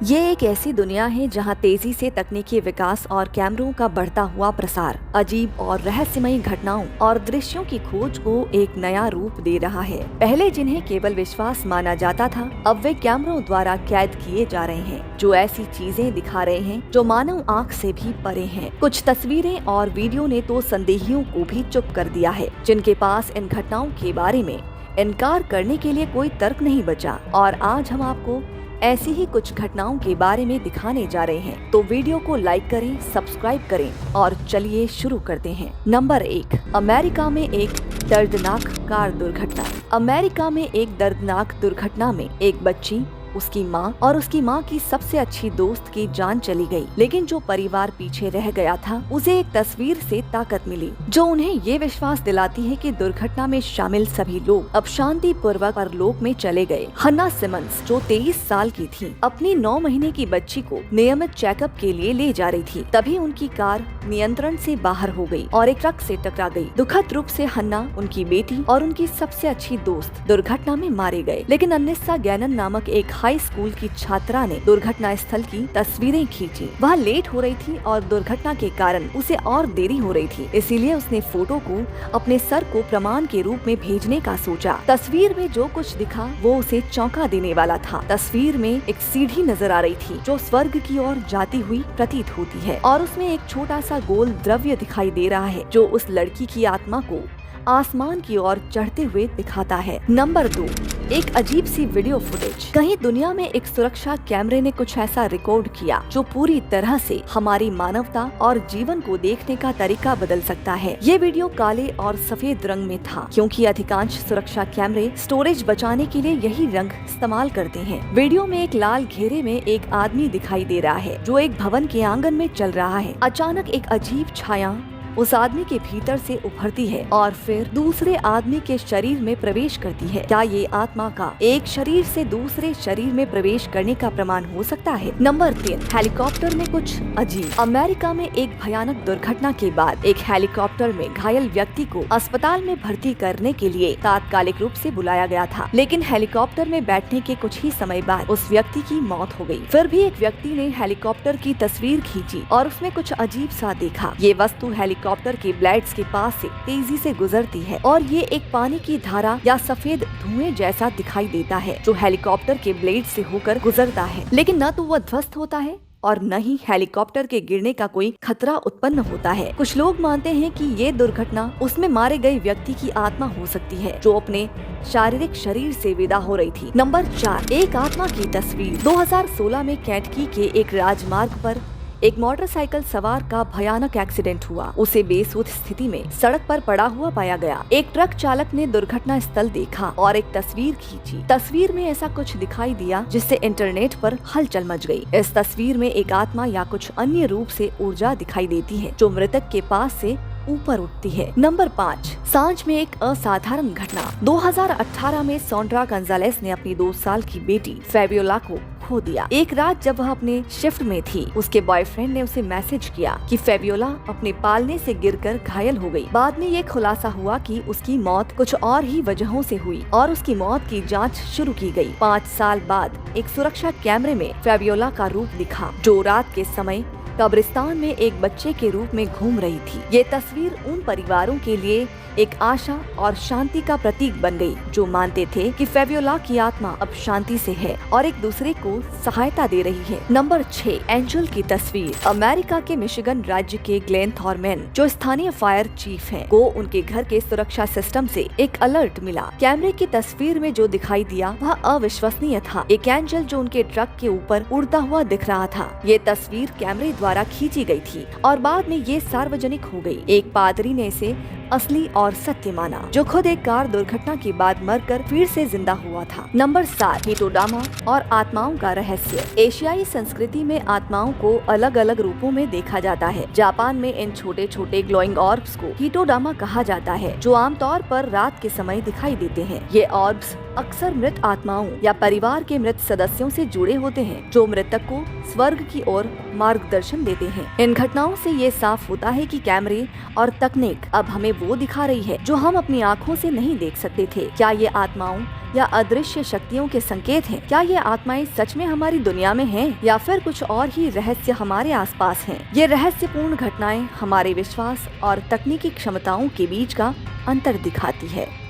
ये एक ऐसी दुनिया है जहां तेजी से तकनीकी विकास और कैमरों का बढ़ता हुआ प्रसार अजीब और रहस्यमयी घटनाओं और दृश्यों की खोज को एक नया रूप दे रहा है। पहले जिन्हें केवल विश्वास माना जाता था, अब वे कैमरों द्वारा कैद किए जा रहे हैं, जो ऐसी चीजें दिखा रहे हैं जो मानव आँख से भी परे हैं। कुछ तस्वीरें और वीडियो ने तो संदेहियों को भी चुप कर दिया है, जिनके पास इन घटनाओं के बारे में इनकार करने के लिए कोई तर्क नहीं बचा। और आज हम आपको ऐसी ही कुछ घटनाओं के बारे में दिखाने जा रहे हैं, तो वीडियो को लाइक करें, सब्सक्राइब करें और चलिए शुरू करते हैं। नंबर 1, अमेरिका में एक दर्दनाक कार दुर्घटना। अमेरिका में एक दर्दनाक दुर्घटना में एक बच्ची, उसकी माँ और उसकी माँ की सबसे अच्छी दोस्त की जान चली गई, लेकिन जो परिवार पीछे रह गया था उसे एक तस्वीर से ताकत मिली, जो उन्हें ये विश्वास दिलाती है कि दुर्घटना में शामिल सभी लोग अब शांति पूर्वक परलोक में चले गए। हन्ना सिमंस, जो 23 साल की थी, अपनी 9 महीने की बच्ची को नियमित चेकअप के लिए ले जा रही थी, तभी उनकी कार नियंत्रण से बाहर हो गई और एक ट्रक से टकरा गई। दुखद रूप से हन्ना, उनकी बेटी और उनकी सबसे अच्छी दोस्त दुर्घटना में मारे गए, लेकिन अन्निसा गैनन नामक एक हाई स्कूल की छात्रा ने दुर्घटना स्थल की तस्वीरें खींची। वह लेट हो रही थी और दुर्घटना के कारण उसे और देरी हो रही थी, इसीलिए उसने फोटो को अपने सर को प्रमाण के रूप में भेजने का सोचा। तस्वीर में जो कुछ दिखा वो उसे चौंका देने वाला था। तस्वीर में एक सीढ़ी नजर आ रही थी जो स्वर्ग की ओर जाती हुई प्रतीत होती है, और उसमें एक छोटा सा गोल द्रव्य दिखाई दे रहा है जो उस लड़की की आत्मा को आसमान की ओर चढ़ते हुए दिखाता है। नंबर 2, एक अजीब सी वीडियो फुटेज। कहीं दुनिया में एक सुरक्षा कैमरे ने कुछ ऐसा रिकॉर्ड किया जो पूरी तरह से हमारी मानवता और जीवन को देखने का तरीका बदल सकता है। ये वीडियो काले और सफेद रंग में था, क्योंकि अधिकांश सुरक्षा कैमरे स्टोरेज बचाने के लिए यही रंग इस्तेमाल करते हैं। वीडियो में एक लाल घेरे में एक आदमी दिखाई दे रहा है जो एक भवन के आंगन में चल रहा है। अचानक एक अजीब छाया उस आदमी के भीतर से उभरती है और फिर दूसरे आदमी के शरीर में प्रवेश करती है। क्या ये आत्मा का एक शरीर से दूसरे शरीर में प्रवेश करने का प्रमाण हो सकता है? नंबर 3, हेलीकॉप्टर में कुछ अजीब। अमेरिका में एक भयानक दुर्घटना के बाद एक हेलीकॉप्टर में घायल व्यक्ति को अस्पताल में भर्ती करने के लिए तात्कालिक रूप से बुलाया गया था, लेकिन हेलीकॉप्टर में बैठने के कुछ ही समय बाद उस व्यक्ति की मौत हो गई। फिर भी एक व्यक्ति ने हेलीकॉप्टर की तस्वीर खींची और उसमें कुछ अजीब सा देखा। ये वस्तु हेलीकॉप्टर के ब्लेड्स के पास से तेजी से गुजरती है और ये एक पानी की धारा या सफेद धुएं जैसा दिखाई देता है जो हेलीकॉप्टर के ब्लेड से होकर गुजरता है, लेकिन न तो वह ध्वस्त होता है और न ही हेलीकॉप्टर के गिरने का कोई खतरा उत्पन्न होता है। कुछ लोग मानते हैं कि ये दुर्घटना उसमें मारे गए व्यक्ति की आत्मा हो सकती है जो अपने शारीरिक शरीर से विदा हो रही थी। नंबर 4, एक आत्मा की तस्वीर। 2016 में कैंटकी के एक राजमार्ग पर एक मोटरसाइकिल सवार का भयानक एक्सीडेंट हुआ। उसे बेसुध स्थिति में सड़क पर पड़ा हुआ पाया गया। एक ट्रक चालक ने दुर्घटना स्थल देखा और एक तस्वीर खींची। तस्वीर में ऐसा कुछ दिखाई दिया जिससे इंटरनेट पर हलचल मच गई। इस तस्वीर में एक आत्मा या कुछ अन्य रूप से ऊर्जा दिखाई देती है जो मृतक के पास से ऊपर उठती है। नंबर 5, सांझ में एक असाधारण घटना। 2018 में सोंड्रा गंजालेस ने अपनी 2 साल की बेटी फेबियोला को खो दिया। एक रात जब वह अपने शिफ्ट में थी, उसके बॉयफ्रेंड ने उसे मैसेज किया कि फेबियोला अपने पालने से गिरकर घायल हो गई। बाद में ये खुलासा हुआ कि उसकी मौत कुछ और ही वजहों से हुई और उसकी मौत की जांच शुरू की गई। 5 साल बाद एक सुरक्षा कैमरे में फेबियोला का रूप दिखा, जो रात के समय कब्रिस्तान में एक बच्चे के रूप में घूम रही थी। ये तस्वीर उन परिवारों के लिए एक आशा और शांति का प्रतीक बन गई जो मानते थे कि फेबियोला की आत्मा अब शांति से है और एक दूसरे को सहायता दे रही है। नंबर 6, एंजल की तस्वीर। अमेरिका के मिशिगन राज्य के ग्लेन थॉर्मैन, जो स्थानीय फायर चीफ हैं, को उनके घर के सुरक्षा सिस्टम से एक अलर्ट मिला। कैमरे की तस्वीर में जो दिखाई दिया वह अविश्वसनीय था। एक एंजल जो उनके ट्रक के ऊपर उड़ता हुआ दिख रहा था। ये तस्वीर कैमरे द्वारा खींची गई थी और बाद में ये सार्वजनिक हो गई। एक पादरी ने इसे असली और सत्य माना, जो खुद एक कार दुर्घटना के बाद मरकर फिर से जिंदा हुआ था। नंबर 7, हिटोडामा और आत्माओं का रहस्य। एशियाई संस्कृति में आत्माओं को अलग अलग रूपों में देखा जाता है। जापान में इन छोटे छोटे ग्लोइंग ऑर्ब्स को हिटोडामा कहा जाता है, जो आमतौर पर रात के समय दिखाई देते हैं। ये ऑर्ब्स अक्सर मृत आत्माओं या परिवार के मृत सदस्यों से जुड़े होते हैं, जो मृतक को स्वर्ग की ओर मार्गदर्शन देते हैं। इन घटनाओं से ये साफ होता है कि कैमरे और तकनीक अब हमें वो दिखा रही है जो हम अपनी आँखों से नहीं देख सकते थे। क्या ये आत्माओं या अदृश्य शक्तियों के संकेत हैं? क्या ये आत्माएं सच में हमारी दुनिया में हैं या फिर कुछ और ही रहस्य हमारे आसपास हैं? ये रहस्यपूर्ण घटनाएं हमारे विश्वास और तकनीकी क्षमताओं के बीच का अंतर दिखाती है।